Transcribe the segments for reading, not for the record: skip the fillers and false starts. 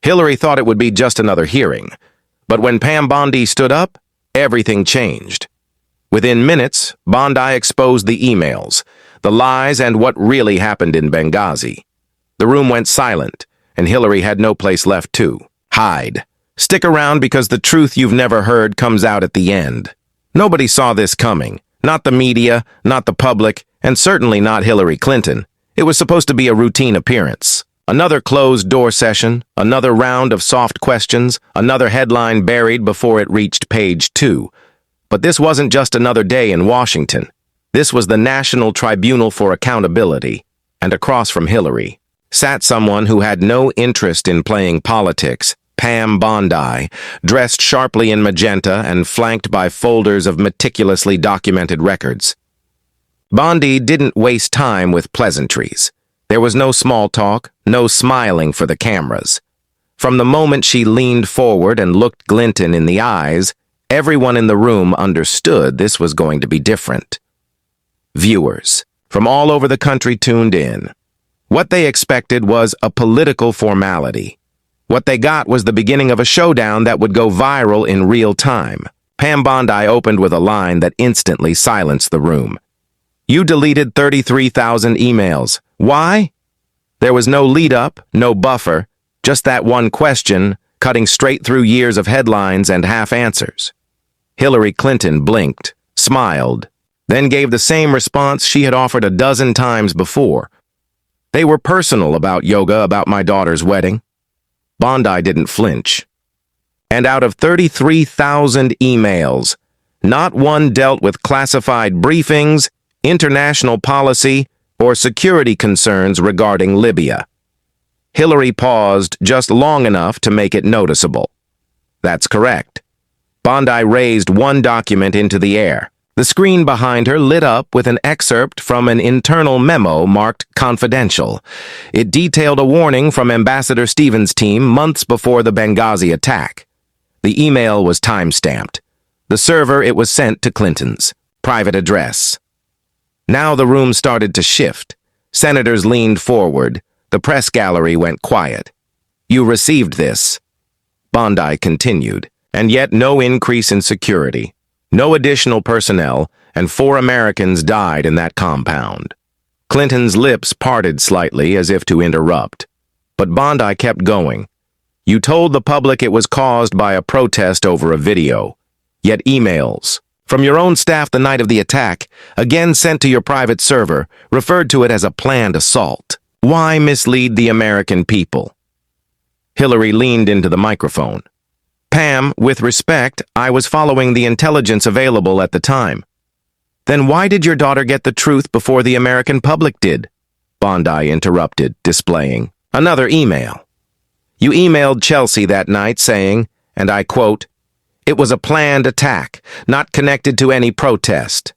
Hillary thought it would be just another hearing, but when Pam Bondi stood up, everything changed. Within minutes, Bondi exposed the emails, the lies, and what really happened in Benghazi. The room went silent, and Hillary had no place left to hide. Stick around because the truth you've never heard comes out at the end. Nobody saw this coming. Not the media, not the public, and certainly not Hillary Clinton. It was supposed to be a routine appearance. Another closed-door session, another round of soft questions, another headline buried before it reached page 2. But this wasn't just another day in Washington. This was the National Tribunal for Accountability, and across from Hillary sat someone who had no interest in playing politics, Pam Bondi, dressed sharply in magenta and flanked by folders of meticulously documented records. Bondi didn't waste time with pleasantries. There was no small talk, no smiling for the cameras. From the moment she leaned forward and looked Clinton in the eyes, everyone in the room understood this was going to be different. Viewers from all over the country tuned in. What they expected was a political formality. What they got was the beginning of a showdown that would go viral in real time. Pam Bondi opened with a line that instantly silenced the room. "You deleted 33,000 emails. Why?" There was no lead-up, no buffer, just that one question, cutting straight through years of headlines and half-answers. Hillary Clinton blinked, smiled, then gave the same response she had offered a dozen times before. "They were personal about yoga, about my daughter's wedding." Bondi didn't flinch. And out of 33,000 emails, not one dealt with classified briefings, international policy, or security concerns regarding Libya. Hillary paused just long enough to make it noticeable. That's correct. Bondi raised one document into the air. The screen behind her lit up with an excerpt from an internal memo marked confidential. It detailed a warning from Ambassador Stevens' team months before the Benghazi attack. The email was time-stamped. The server it was sent to Clinton's private address. Now the room started to shift. Senators leaned forward. The press gallery went quiet. "You received this," Bondi continued, "and yet no increase in security. No additional personnel, and 4 Americans died in that compound." Clinton's lips parted slightly as if to interrupt. But Bondi kept going. "You told the public it was caused by a protest over a video. Yet emails from your own staff the night of the attack, again sent to your private server, referred to it as a planned assault. Why mislead the American people?" Hillary leaned into the microphone. "Pam, with respect, I was following the intelligence available at the time." "Then why did your daughter get the truth before the American public did?" Bondi interrupted, displaying another email. "You emailed Chelsea that night saying, and I quote, 'It was a planned attack, not connected to any protest.'"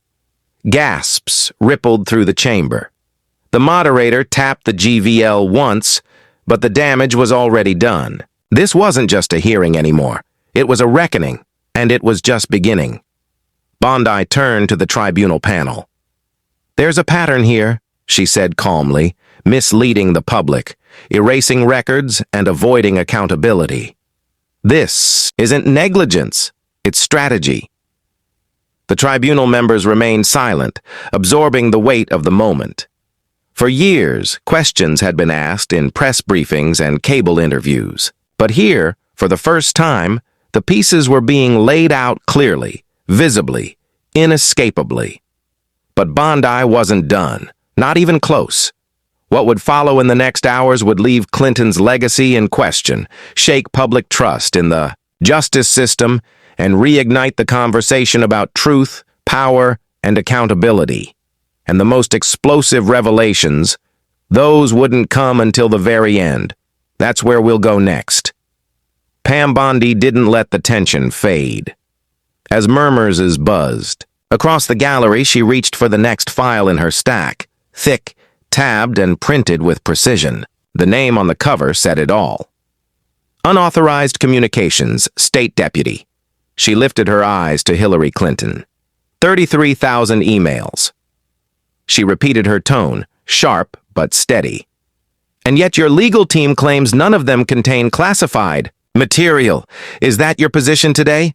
Gasps rippled through the chamber. The moderator tapped the GVL once, but the damage was already done. This wasn't just a hearing anymore. It was a reckoning, and it was just beginning. Bondi turned to the tribunal panel. "There's a pattern here," she said calmly, misleading the public, erasing records and avoiding accountability. "This isn't negligence, it's strategy." The tribunal members remained silent, absorbing the weight of the moment. For years, questions had been asked in press briefings and cable interviews. But here, for the first time, the pieces were being laid out clearly, visibly, inescapably. But Bondi wasn't done, not even close. What would follow in the next hours would leave Clinton's legacy in question, shake public trust in the justice system, and reignite the conversation about truth, power, and accountability. And the most explosive revelations, those wouldn't come until the very end. That's where we'll go next. Pam Bondi didn't let the tension fade. As murmurs buzzed, across the gallery she reached for the next file in her stack, thick, tabbed and printed with precision. The name on the cover said it all. Unauthorized Communications, State Deputy. She lifted her eyes to Hillary Clinton. 33,000 emails. She repeated her tone, sharp but steady. And yet your legal team claims none of them contain classified material. Is that your position today?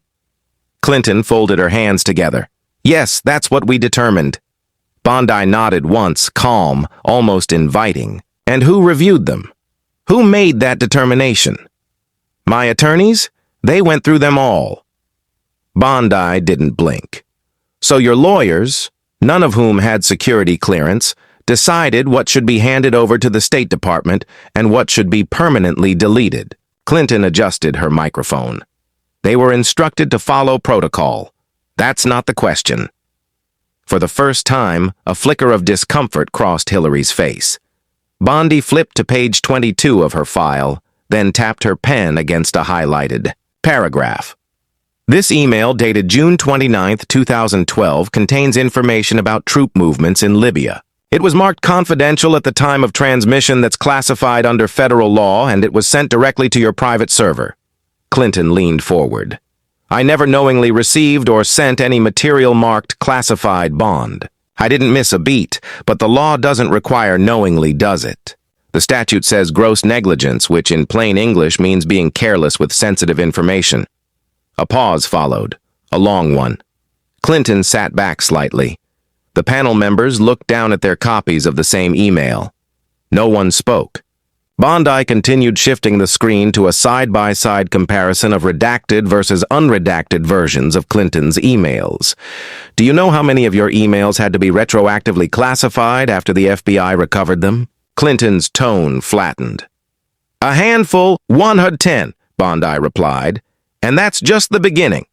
Clinton folded her hands together. Yes, that's what we determined. Bondi nodded once, calm, almost inviting. And who reviewed them? Who made that determination? My attorneys? They went through them all. Bondi didn't blink. So your lawyers, none of whom had security clearance, decided what should be handed over to the State Department and what should be permanently deleted. Clinton adjusted her microphone. They were instructed to follow protocol. That's not the question. For the first time, a flicker of discomfort crossed Hillary's face. Bondi flipped to page 22 of her file, then tapped her pen against a highlighted paragraph. This email, dated June 29, 2012, contains information about troop movements in Libya. It was marked confidential at the time of transmission that's classified under federal law, and it was sent directly to your private server. Clinton leaned forward. I never knowingly received or sent any material marked classified bond. I didn't miss a beat, but the law doesn't require knowingly, does it? The statute says gross negligence, which in plain English means being careless with sensitive information. A pause followed, a long one. Clinton sat back slightly. The panel members looked down at their copies of the same email. No one spoke. Bondi continued shifting the screen to a side-by-side comparison of redacted versus unredacted versions of Clinton's emails. Do you know how many of your emails had to be retroactively classified after the FBI recovered them? Clinton's tone flattened. A handful, 110, Bondi replied, and that's just the beginning.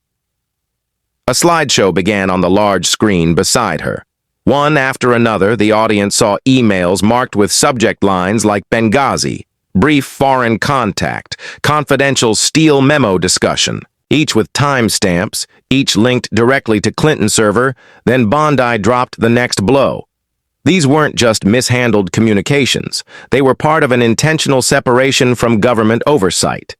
A slideshow began on the large screen beside her. One after another, the audience saw emails marked with subject lines like Benghazi, brief foreign contact, confidential Steele memo discussion, each with timestamps, each linked directly to Clinton's server. Then Bondi dropped the next blow. These weren't just mishandled communications. They were part of an intentional separation from government oversight.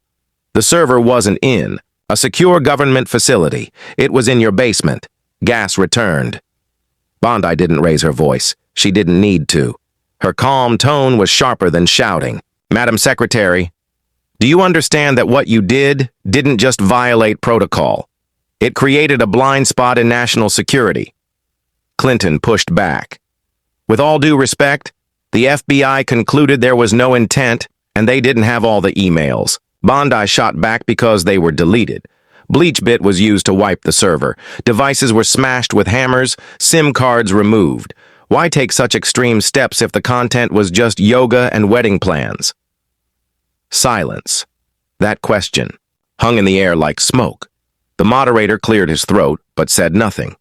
The server wasn't in a secure government facility. It was in your basement. Gas returned. Bondi didn't raise her voice. She didn't need to. Her calm tone was sharper than shouting. Madam Secretary, do you understand that what you didn't just violate protocol? It created a blind spot in national security. Clinton pushed back. With all due respect, the FBI concluded there was no intent and they didn't have all the emails. Bondi shot back because they were deleted. BleachBit was used to wipe the server. Devices were smashed with hammers, SIM cards removed. Why take such extreme steps if the content was just yoga and wedding plans? Silence. That question hung in the air like smoke. The moderator cleared his throat, but said nothing.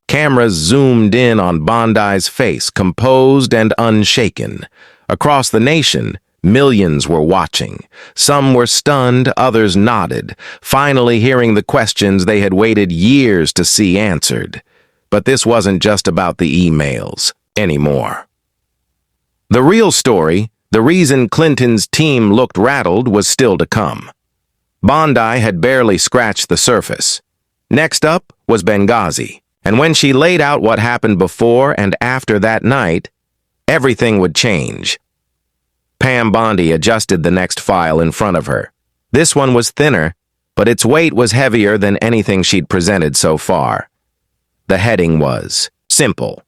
Cameras zoomed in on Bondi's face, composed and unshaken. Across the nation, millions were watching. Some were stunned, others nodded, finally hearing the questions they had waited years to see answered. But this wasn't just about the emails anymore. The real story, the reason Clinton's team looked rattled, was still to come. Bondi had barely scratched the surface. Next up was Benghazi, and when she laid out what happened before and after that night, everything would change. Pam Bondi adjusted the next file in front of her. This one was thinner, but its weight was heavier than anything she'd presented so far. The heading was simple.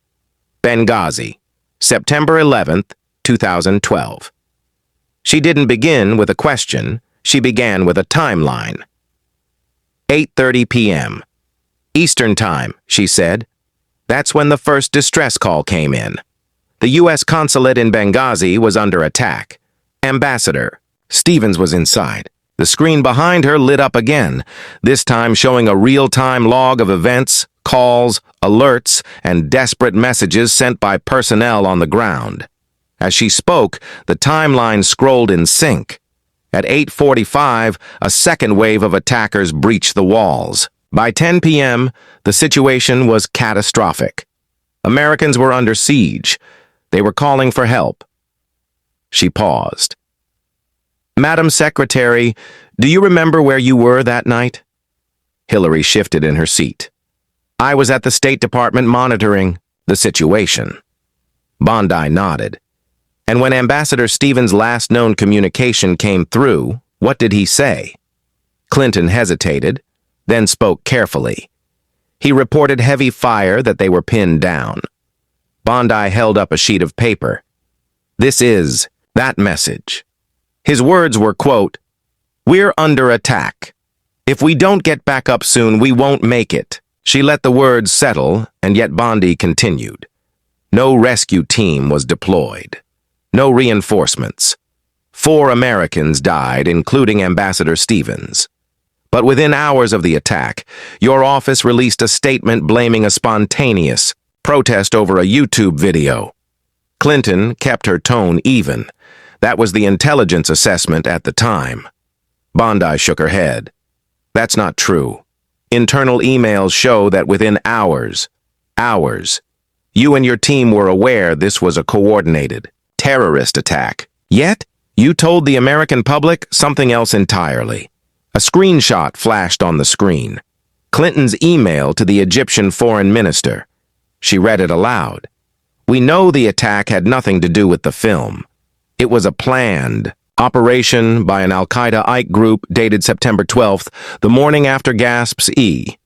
Benghazi, September 11th, 2012. She didn't begin with a question, she began with a timeline. 8:30 p.m. Eastern Time, she said. That's when the first distress call came in. The U.S. consulate in Benghazi was under attack. Ambassador Stevens was inside. The screen behind her lit up again, this time showing a real-time log of events, calls, alerts, and desperate messages sent by personnel on the ground. As she spoke, the timeline scrolled in sync. At 8:45, a second wave of attackers breached the walls. By 10 p.m., the situation was catastrophic. Americans were under siege. They were calling for help. She paused. Madam Secretary, do you remember where you were that night? Hillary shifted in her seat. I was at the State Department monitoring the situation. Bondi nodded. And when Ambassador Stevens' last known communication came through, what did he say? Clinton hesitated, then spoke carefully. He reported heavy fire, that they were pinned down. Bondi held up a sheet of paper. This is that message. His words were, quote, "We're under attack. If we don't get back up soon, we won't make it." She let the words settle, and yet Bondi continued. No rescue team was deployed. No reinforcements. 4 Americans died, including Ambassador Stevens. But within hours of the attack, your office released a statement blaming a spontaneous protest over a YouTube video. Clinton kept her tone even. That was the intelligence assessment at the time. Bondi shook her head. That's not true. Internal emails show that within hours, you and your team were aware this was a coordinated terrorist attack. Yet, you told the American public something else entirely. A screenshot flashed on the screen. Clinton's email to the Egyptian foreign minister. She read it aloud. We know the attack had nothing to do with the film. It was a planned operation by an Al-Qaeda Ike group dated September 12th, the morning after Gasp's E.